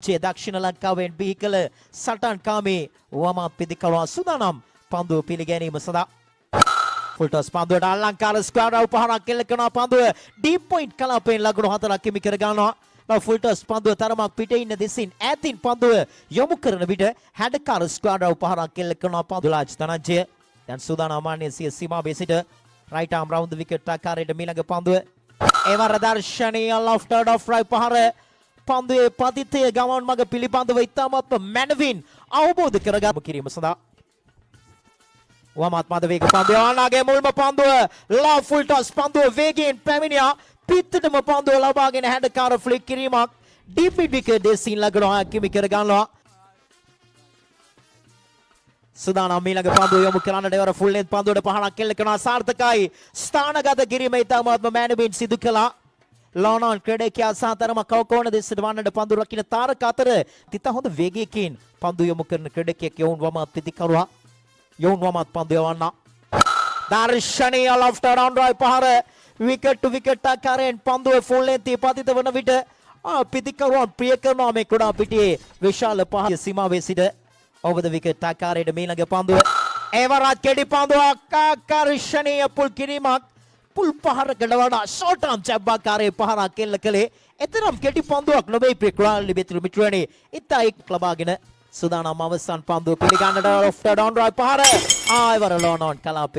දක්ෂිණ ලංකාවෙන් බිහි කළ සටන් කාමී වමාත් පිදිකවා සූදානම් පන්දුව පිළිගැනීම සඳහා ෆුල් ටොස් පන්දුවට අලංකාර ස්ක්වයර් උපහාරයක් එල්ල කරන පන්දුව ඩීප් පොයින්ට් කලාපයෙන් ලකුණු 4ක් හිමි කර ගන්නවා. ෆුල් ටොස් පන්දුව තරමක් පිටේ ඉන්න දෙසින් ඈතින් පන්දුව යොමු කරන විට හැඩකාර ස්ක්වයර් උපහාරයක් එල්ල කරන පන්දුව ලාජ් තනජ්ජය දැන් සූදානම් මාන්නේ සිය සීමාවේ සිට රයිට් ආම් රවුන්ඩ් විකට් ආකාරයට මීළඟ පන්දුව එවර දර්ශනීය ලොෆ්ටඩ් ඔෆ් රයිට් පහර පන්දුවේ පතිතය ගමන් මඟ පිළිබඳව ඉතාමත්ම මැනවින් අවබෝධ කරගන්න කිරීම සඳහා වමත් මද වේග පන්දුව ආනාගේ මුල්ම පන්දුව ලා ෆුල් ටොස් පන්දුව වේගයෙන් පැමිණියා පිටතටම පන්දුව ලබාගෙන හැඩකාර ෆ්ලික් කිරීමක් ඩීප් මිඩ් විකට් දෙසින් ලකුණු කිමි කර ගන්නවා. සුදානම් මීළඟ පන්දුව යොමු කරන්නට එවර ෆුල් ලෙන්ත් පන්දුවට පහරක් එල්ල කරනවා සාර්ථකයි ස්ථානගත කිරීම ඉතාමත්ම මැනවින් සිදු කළා. ලෝනන් ක්‍රඩේකියා සහ තරම කවකෝණ දෙසට වන්නට පන්දු රකින්න තාරක අතර තිත හොඳ වේගයකින් පන්දු යොමු කරන ක්‍රඩේකියක් යවුන් වමත් පිටිකරුවා යවුන් වමත් පන්දු යවන්න දර්ශනීය ලොෆ්ට් රවුන්ඩ් රයි පහර විකට් ටු විකට් ආකාරයෙන් පන්දුව ෆුල් ලෙන්ත් පතිත වන විට පිටිකරුවන් ප්‍රිය කරනවා මේ කුඩා පිටියේ විශාල පහ සීමාවේ සිට over the wicket ආකාරයට මීළඟ පන්දුව එවරත් කෙඩි පන්දුවක් ආකර්ෂණීය පුල් කිරීමක් පුල් පහරකට වඩා ෂෝට් ආම් ජැබ් ආකාරයේ පහරක් එල්ල කළේ එතරම් කෙටි පන්දුවක් නොවේ ප්‍රික්‍රාලි බෙතුළු මිටුවනේ ඉතා එක් ලබාගෙන සූදානම් අවසන් පන්දුව පිළිගන්නට ලොෆ්ට් ඩවුන් රයි පහර ආයවර ලෝනෝන් කලාපේ